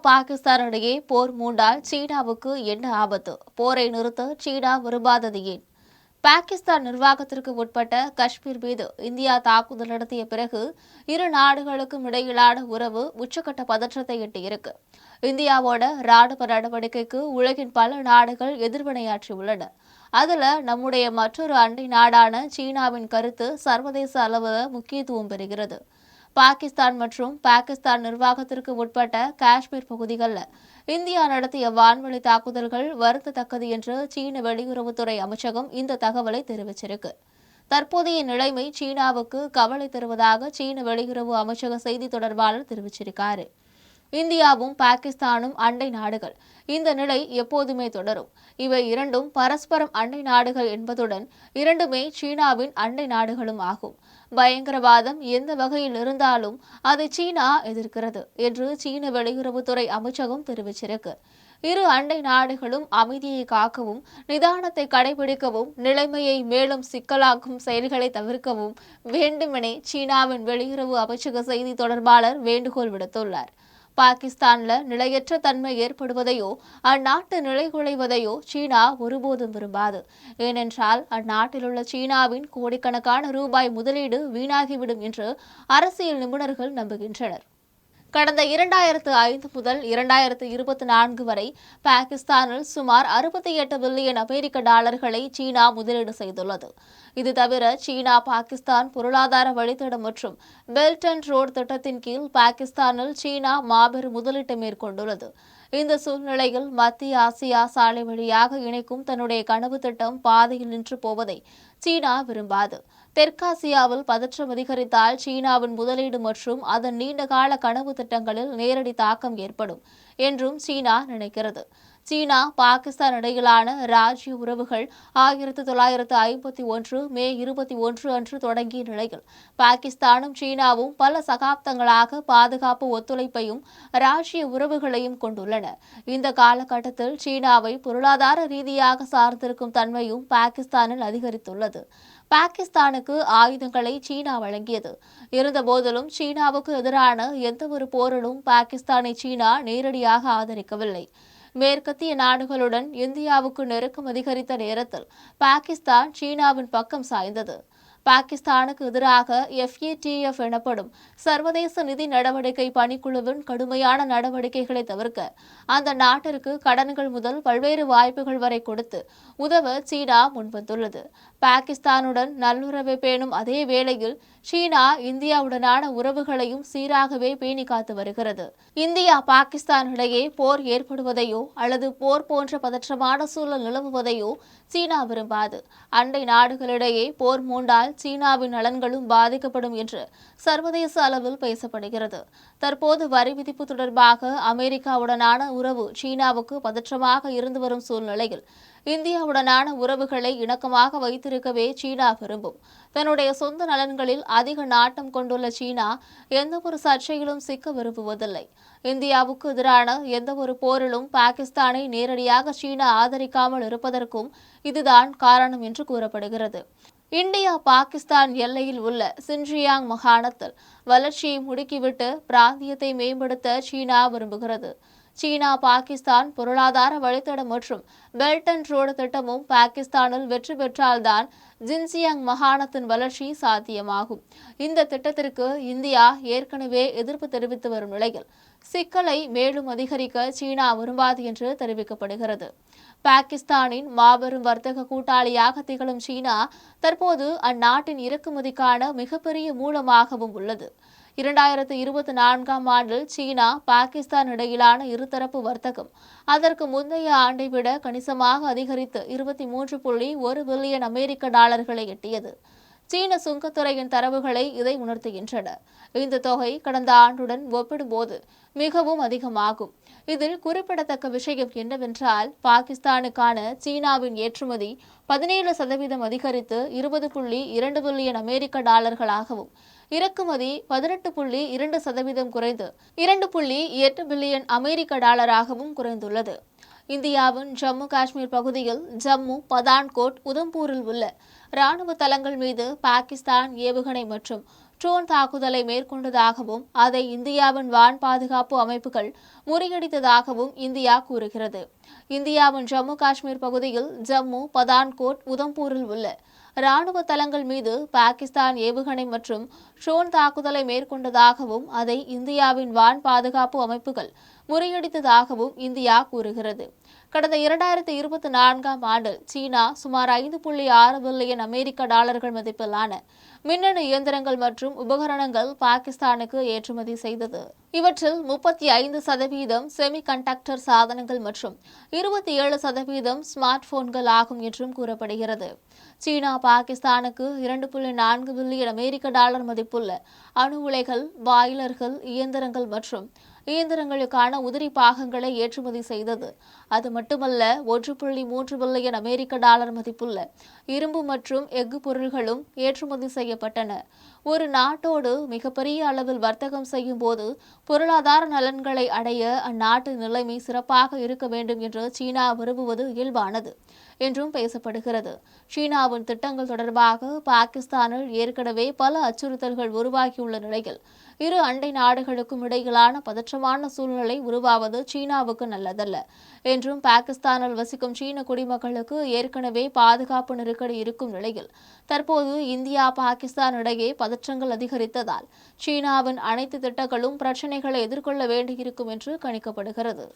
பாகிஸ்தான் இடையே போர் மூண்டால் சீனாவுக்கு என்ன ஆபத்து? போரை நிறுத்த சீனா விரும்பாதது ஏன்? பாகிஸ்தான் நிர்வாகத்திற்கு உட்பட்ட காஷ்மீர் மீது இந்தியா தாக்குதல் நடத்திய பிறகு இரு நாடுகளுக்கும் இடையிலான உறவு உச்சக்கட்ட பதற்றத்தை எட்டியிருக்கு. இந்தியாவோட ராணுவ நடவடிக்கைக்கு உலகின் பல நாடுகள் எதிர்வினையாற்றியுள்ளன. அதுல நம்முடைய மற்றொரு அண்டை நாடான சீனாவின் கருத்து சர்வதேச அளவில் முக்கியத்துவம் பெறுகிறது. பாகிஸ்தான் மற்றும் பாகிஸ்தான் நிர்வாகத்திற்கு உட்பட்ட காஷ்மீர் பகுதிகளில் இந்தியா நடத்திய வான்வழி தாக்குதல்கள் வருத்தத்தக்கது என்று சீன வெளியுறவுத்துறை அமைச்சகம் இந்த தகவலை தெரிவிச்சிருக்கு. தற்போதைய நிலைமை சீனாவுக்கு கவலை தருவதாக சீன வெளியுறவு அமைச்சக செய்தி தொடர்பாளர் தெரிவிச்சிருக்காரு. இந்தியாவும் பாகிஸ்தானும் அண்டை நாடுகள். இந்த நிலை எப்போதுமே தொடரும். இவை இரண்டும் பரஸ்பரம் அண்டை நாடுகள் என்பதுடன் இரண்டுமே சீனாவின் அண்டை நாடுகளும் ஆகும். பயங்கரவாதம் எந்த வகையில் இருந்தாலும் அதை சீனா எதிர்க்கிறது என்று சீன வெளியுறவுத்துறை அமைச்சகம் தெரிவிச்சிருக்கு. இரு அண்டை நாடுகளும் அமைதியை காக்கவும், நிதானத்தை கடைபிடிக்கவும், நிலைமையை மேலும் சிக்கலாக்கும் செயல்களை தவிர்க்கவும் வேண்டுமெனே சீனாவின் வெளியுறவு அமைச்சக செய்தி தொடர்பாளர் வேண்டுகோள் விடுத்துள்ளார். பாகிஸ்தான்ல நிலையற்ற தன்மை ஏற்படுவதையோ அந்நாட்டு நிலைகுலைவதையோ சீனா ஒருபோதும் விரும்பாது. ஏனென்றால் அந்நாட்டிலுள்ள சீனாவின் கோடிக்கணக்கான ரூபாய் முதலீடு வீணாகிவிடும் என்று அரசியல் நிபுணர்கள் நம்புகின்றனர். கடந்த 2005 முதல் 2024 வரை பாகிஸ்தானில் சுமார் 68 பில்லியன் அமெரிக்க டாலர்களை சீனா முதலீடு செய்துள்ளது. இது தவிர சீனா பாகிஸ்தான் பொருளாதார வழித்தடம் மற்றும் பெல்ட் அண்ட் ரோடு திட்டத்தின் கீழ் பாகிஸ்தானில் சீனா மாபெரும் முதலீட்டை மேற்கொண்டுள்ளது. இந்த சூழ்நிலையில் மத்திய ஆசியா சாலை வழியாக இணைக்கும் தன்னுடைய கனவு திட்டம் பாதையில் நின்று போவதை சீனா விரும்பாது. தெற்காசியாவில் பதற்றம் அதிகரித்தால் சீனாவின் முதலீடு மற்றும் அதன் நீண்டகால கனவு திட்டங்களில் நேரடி தாக்கம் ஏற்படும் என்றும் சீனா நினைக்கிறது. சீனா பாகிஸ்தான் இடையிலான ராஜ்ய உறவுகள் 1951 மே 21 அன்று தொடங்கிய நிலையில் பாகிஸ்தானும் சீனாவும் பல சகாப்தங்களாக பாதுகாப்பு ஒத்துழைப்பையும் ராஜ்ய உறவுகளையும் கொண்டுள்ளன. இந்த காலகட்டத்தில் சீனாவை பொருளாதார ரீதியாக சார்ந்திருக்கும் தன்மையும் பாகிஸ்தானில் அதிகரித்துள்ளது. பாகிஸ்தானுக்கு ஆயுதங்களை சீனா வழங்கியது. இருந்தபோதிலும் சீனாவுக்கு எதிரான எந்தவொரு போரிலும் பாகிஸ்தானை சீனா நேரடியாக ஆதரிக்கவில்லை. மேற்கத்திய நாடுகளுடன் இந்தியாவுக்கு நெருக்கம் அதிகரித்த நேரத்தில் பாகிஸ்தான் சீனாவின் பக்கம் சாய்ந்தது. பாகிஸ்தானுக்கு எதிராக FATF எனப்படும் சர்வதேச நிதி நடவடிக்கை பணிக்குழுவின் கடுமையான நடவடிக்கைகளை தவிர்க்க அந்த நாட்டிற்கு கடன்கள் முதல் பல்வேறு வாய்ப்புகள் வரை கொடுத்து உதவ சீனா முன்வந்துள்ளது. பாகிஸ்தானுடன் நல்லுறவை பேணும் அதே வேளையில் சீனா இந்தியாவுடனான உறவுகளையும் சீராகவே பேணி காத்து வருகிறது. இந்தியா பாகிஸ்தான் இடையே போர் ஏற்படுவதையோ அல்லது போர் போன்ற பதற்றமான சூழல் நிலவுவதையோ சீனா விரும்பாது. அண்டை நாடுகளிடையே போர் மூண்டால் சீனாவின் நலன்களும் பாதிக்கப்படும் என்று சர்வதேச அளவில் பேசப்படுகிறது. தற்போது வரி விதிப்பு தொடர்பாக அமெரிக்காவுடனான உறவு சீனாவுக்கு பதற்றமாக இருந்து வரும் சூழ்நிலையில் இந்தியாவுடனான உறவுகளை இணக்கமாக வைத்திருக்கவே சீனா விரும்பும். தன்னுடைய சொந்த நலன்களில் அதிக நாட்டம் கொண்டுள்ள சீனா எந்தவொரு சர்ச்சையிலும் சிக்க விரும்புவதில்லை. இந்தியாவுக்கு எதிரான எந்தவொரு போரிலும் பாகிஸ்தானை நேரடியாக சீனா ஆதரிக்காமல் இருப்பதற்கும் இதுதான் காரணம் என்று கூறப்படுகிறது. இந்தியா பாகிஸ்தான் எல்லையில் உள்ள சின்ஜியாங் மாகாணத்தில் வளர்ச்சியை முடுக்கிவிட்டு பிராந்தியத்தை மேம்படுத்த சீனா விரும்புகிறது. சீனா பாகிஸ்தான் பொருளாதார வழித்தடம் மற்றும் பெல்ட் அண்ட் ரோடு திட்டமும் பாகிஸ்தானில் வெற்றி பெற்றால்தான் ஜின்ஜியாங் மாகாணத்தின் வளர்ச்சி சாத்தியமாகும். இந்த திட்டத்திற்கு இந்தியா ஏற்கனவே எதிர்ப்பு தெரிவித்து வரும் நிலையில் சிக்கலை மேலும் அதிகரிக்க சீனா விரும்பாது என்று தெரிவிக்கப்படுகிறது. பாகிஸ்தானின் மாபெரும் வர்த்தக கூட்டாளியாக திகழும் சீனா தற்போது அந்நாட்டின் இறக்குமதிக்கான மிகப்பெரிய மூலமாகவும் உள்ளது. 2024 ஆண்டில் சீனா பாகிஸ்தான் இடையிலான இருதரப்பு வர்த்தகம் அதற்கு முந்தைய ஆண்டை விட கணிசமாக அதிகரித்து 23.1 பில்லியன் அமெரிக்க டாலர்களை எட்டியது. சீன சுங்கத்துறையின் தரவுகளை இதை உணர்த்துகின்றன. இந்த தொகை கடந்த ஆண்டுடன் ஒப்பிடும்போது மிகவும் அதிகமாகும். இதில் குறிப்பிடத்தக்க விஷயம் என்னவென்றால் பாகிஸ்தானுக்கான சீனாவின் ஏற்றுமதி 17% அதிகரித்து 20.2 பில்லியன் அமெரிக்க டாலர்களாகவும் இறக்குமதி 18.2% குறைந்து 2.8 பில்லியன் அமெரிக்க டாலராகவும் குறைந்துள்ளது. இந்தியாவின் ஜம்மு காஷ்மீர் பகுதியில் ஜம்மு, பதான்கோட், உதம்பூரில் உள்ள ராணுவ தளங்கள் மீது பாகிஸ்தான் ஏவுகணை மற்றும் ட்ரோன் தாக்குதலை மேற்கொண்டதாகவும் அதை இந்தியாவின் வான் பாதுகாப்பு அமைப்புகள் முறியடித்ததாகவும் இந்தியா கூறுகிறது. இந்தியாவின் ஜம்மு காஷ்மீர் பகுதியில் ஜம்மு, பதான்கோட், உதம்பூரில் உள்ள ராணுவ தளங்கள் மீது பாகிஸ்தான் ஏவுகணை மற்றும் ட்ரோன் தாக்குதலை மேற்கொண்டதாகவும் அதை இந்தியாவின் வான் பாதுகாப்பு அமைப்புகள் முறியடித்ததாகவும் இந்தியா கூறுகிறது. கடந்த 2024ஆம் ஆண்டில் சீனா சுமார் 5.6 பில்லியன் அமெரிக்க டாலர்கள் மதிப்பிலான மின்னணு இயந்திரங்கள் மற்றும் உபகரணங்கள் பாகிஸ்தானுக்கு ஏற்றுமதி செய்தது. இவற்றில் 35% செமி கண்டக்டர் சாதனங்கள் மற்றும் 27% ஸ்மார்ட் போன்கள் ஆகும் என்றும் கூறப்படுகிறது. சீனா பாகிஸ்தானுக்கு 2.4 பில்லியன் அமெரிக்க டாலர் மதிப்புள்ள அணு உலைகள், பாய்லர்கள், இயந்திரங்கள் மற்றும் இயந்திரங்களுக்கான உதிரி பாகங்களை ஏற்றுமதி செய்தது. அது மட்டுமல்ல, 1.3 பில்லியன் அமெரிக்க டாலர் மதிப்புள்ள இரும்பு மற்றும் எஃகு பொருட்களும் ஏற்றுமதி செய்யப்பட்டன. ஒரு நாட்டோடு மிகப்பெரிய அளவில் வர்த்தகம் செய்யும் போது பொருளாதார நலன்களை அடைய அந்நாட்டு நிலைமை சிறப்பாக இருக்க வேண்டும் என்று சீனா விரும்புவது இயல்பானது என்றும் பேசப்படுகிறது. சீனாவின் திட்டங்கள் தொடர்பாக பாகிஸ்தானில் ஏற்கனவே பல அச்சுறுத்தல்கள் உருவாகியுள்ள நிலையில் இரு அண்டை நாடுகளுக்கும் இடையிலான பதற்றமான சூழ்நிலை உருவாவது சீனாவுக்கு நல்லதல்ல என்றும் பாகிஸ்தானில் வசிக்கும் சீன குடிமக்களுக்கு ஏற்கனவே பாதுகாப்பு நெருக்கடி இருக்கும் நிலையில் தற்போது இந்தியா, பாகிஸ்தான் இடையே பதற்றங்கள் அதிகரித்ததால் சீனாவின் அனைத்து திட்டங்களும் பிரச்சினைகளை எதிர்கொள்ள வேண்டியிருக்கும் என்று கணிக்கப்படுகிறது.